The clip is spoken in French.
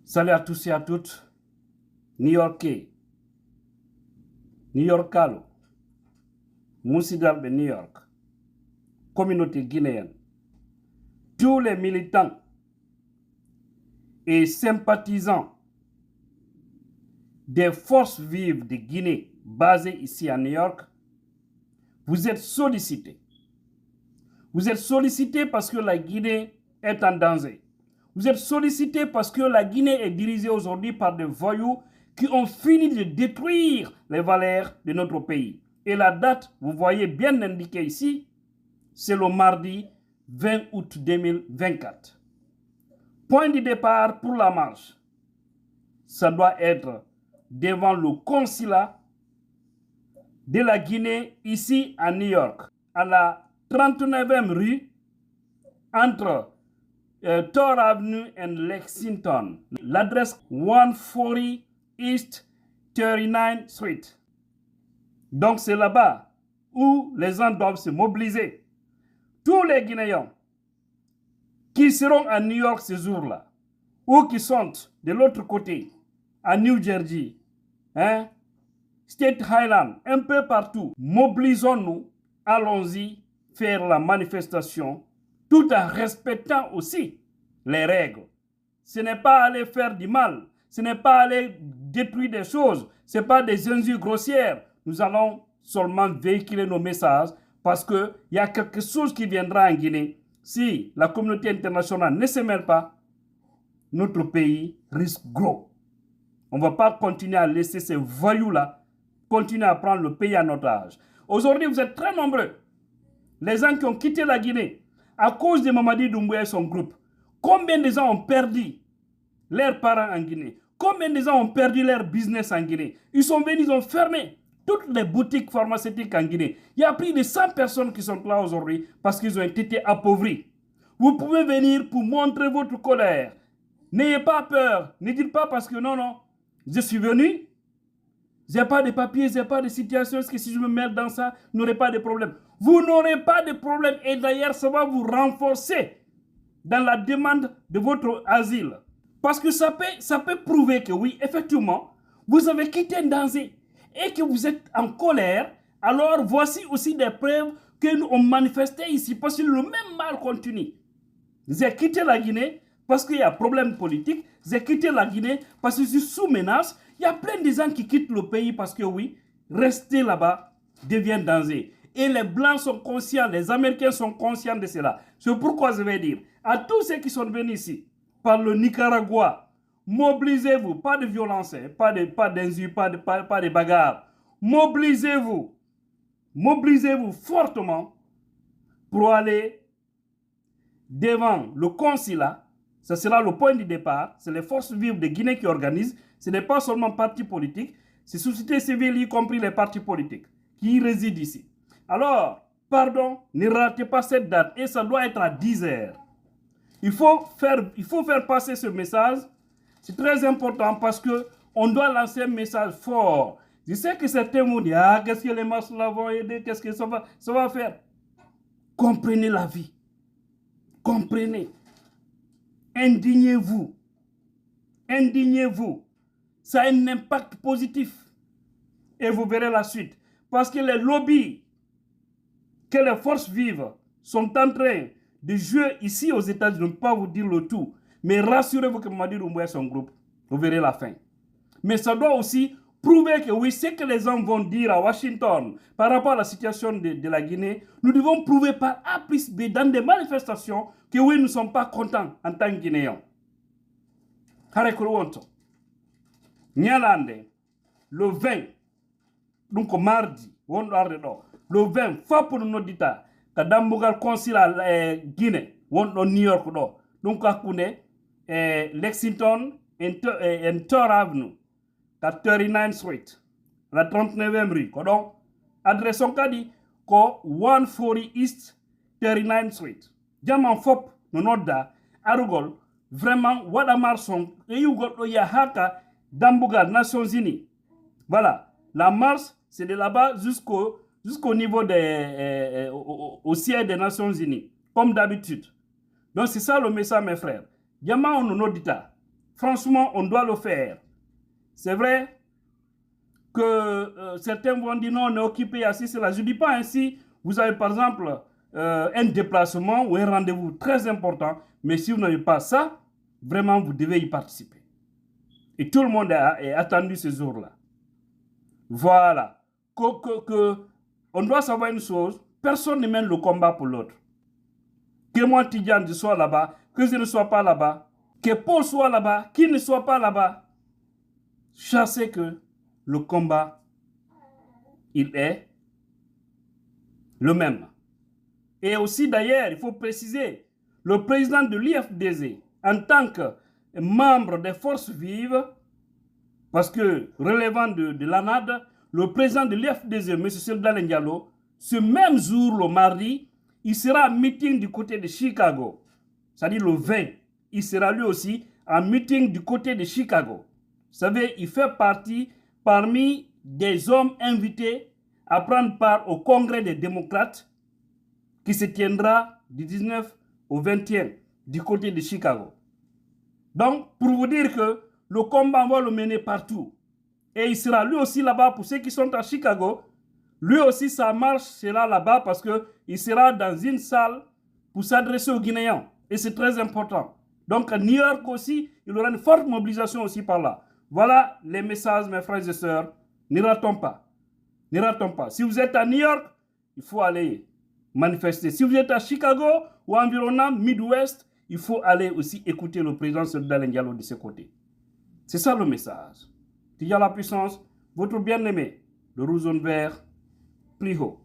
Salut à tous et à toutes, New-Yorkais, New-Yorkalo, Moussidal de New York, communauté guinéenne, tous les militants et sympathisants des forces vives de Guinée basées ici à New York, vous êtes sollicités. Vous êtes sollicités parce que la Guinée est en danger. Vous êtes sollicités parce que la Guinée est dirigée aujourd'hui par des voyous qui ont fini de détruire les valeurs de notre pays. Et la date, vous voyez bien indiquée ici, c'est le mardi 20 août 2024. Point de départ pour la marche, ça doit être devant le consulat de la Guinée ici à New York, à la 39e rue entre Thor Avenue et Lexington. L'adresse 140 East 39th Street. Donc c'est là-bas où les gens doivent se mobiliser. Tous les Guinéens qui seront à New York ce jour-là, ou qui sont de l'autre côté, à New Jersey, State Highland, un peu partout, mobilisons-nous, allons-y faire la manifestation, tout en respectant aussi les règles. Ce n'est pas aller faire du mal, ce n'est pas aller détruire des choses, ce n'est pas des injures grossières. Nous allons seulement véhiculer nos messages parce qu'il y a quelque chose qui viendra en Guinée. Si la communauté internationale ne se mêle pas, notre pays risque gros. On ne va pas continuer à laisser ces voyous-là continuer à prendre le pays en otage. Aujourd'hui, vous êtes très nombreux. Les gens qui ont quitté la Guinée à cause de Mamadi Doumbouya et son groupe. Combien de gens ont perdu leurs parents en Guinée? Combien de gens ont perdu leur business en Guinée? Ils sont venus, ils ont fermé toutes les boutiques pharmaceutiques en Guinée. Il y a plus de 100 personnes qui sont là aujourd'hui parce qu'ils ont été appauvris. Vous pouvez venir pour montrer votre colère. N'ayez pas peur. Ne dites pas parce que non, je suis venu, je n'ai pas de papiers, je n'ai pas de situation, est-ce que si je me mêle dans ça, je n'aurai pas de problème. Vous n'aurez pas de problème et d'ailleurs, ça va vous renforcer dans la demande de votre asile. Parce que ça peut prouver que oui, effectivement, vous avez quitté un danger et que vous êtes en colère. Alors, voici aussi des preuves que nous avons manifestées ici parce que le même mal continue. J'ai quitté la Guinée parce qu'il y a un problème politique. J'ai quitté la Guinée parce que je suis sous menace. Il y a plein de gens qui quittent le pays parce que oui, rester là-bas devient danger. Et les Blancs sont conscients, les Américains sont conscients de cela. C'est pourquoi je vais dire à tous ceux qui sont venus ici par le Nicaragua, mobilisez-vous, pas de violence, pas d'injures, pas de bagarres. Mobilisez-vous fortement pour aller devant le consulat. Ce sera le point de départ. C'est les forces vives de Guinée qui organisent. Ce n'est pas seulement partis politiques, c'est société civile, y compris les partis politiques, qui résident ici. Alors, pardon, ne ratez pas cette date et ça doit être à 10 heures. Il faut faire passer ce message. C'est très important parce qu'on doit lancer un message fort. Je sais que certains vont dire, qu'est-ce que les marches là vont aider, qu'est-ce que ça va faire. Comprenez la vie. Comprenez. Indignez-vous. Indignez-vous. Ça a un impact positif. Et vous verrez la suite. Parce que les lobbies que les forces vives sont en train de jouer ici aux États-Unis, je ne peux pas vous dire le tout, mais rassurez-vous que Mamadi Doumbouya et son groupe, vous verrez la fin. Mais ça doit aussi prouver que oui, ce que les gens vont dire à Washington par rapport à la situation de la Guinée, nous devons prouver par A plus B dans des manifestations que oui, nous ne sommes pas contents en tant que Guinéens. Nyalande, le 20, donc mardi, le 20, faut nous dire que Dambugal consulat Guinée, New York, donc à Lexington et Thor Avenue, 39th Street, la 39e rue. Donc, adressons kadi ko 140 East 39th Street. Diamant fop no nodda arugol vraiment wadamar son e yugol do ya haka Dambugal Nations Unies. Voilà, la marche c'est de là-bas jusqu'au niveau au siège des Nations Unies, comme d'habitude. Donc c'est ça le message mes frères. Diamant on nodita Franchement, on doit le faire. C'est vrai que certains vont dire non, on est occupé assis, c'est là. Je ne dis pas ainsi. Vous avez par exemple un déplacement ou un rendez-vous très important, mais si vous n'avez pas ça, vraiment, vous devez y participer. Et tout le monde est attendu ce jour-là. Voilà. On doit savoir une chose, personne ne mène le combat pour l'autre. Que moi, Tidjane, je sois là-bas, que je ne sois pas là-bas, que Paul soit là-bas, qu'il ne soit pas là-bas. Je sais que le combat, il est le même. Et aussi, d'ailleurs, il faut préciser, le président de l'IFDZ, en tant que membre des forces vives, parce que relevant de l'ANAD, le président de l'IFDZ, M. Seldal Ndiallo, ce même jour, le mardi, il sera en meeting du côté de Chicago. C'est-à-dire le 20. Il sera lui aussi en meeting du côté de Chicago. Vous savez, il fait partie parmi des hommes invités à prendre part au congrès des démocrates qui se tiendra du 19 au 21 du côté de Chicago. Donc, pour vous dire que le combat, on va le mener partout. Et il sera lui aussi là-bas pour ceux qui sont à Chicago. Lui aussi, sa marche sera là-bas parce qu'il sera dans une salle pour s'adresser aux Guinéens. Et c'est très important. Donc, à New York aussi, il y aura une forte mobilisation aussi par là. Voilà les messages, mes frères et sœurs. Ne ratons pas. Ne ratons pas. Si vous êtes à New York, il faut aller manifester. Si vous êtes à Chicago ou environnant, Midwest, il faut aller aussi écouter le président Seldal Ndiallo de ce côté. C'est ça le message. Tidjane la puissance, votre bien-aimé, le rouge vert, plus haut.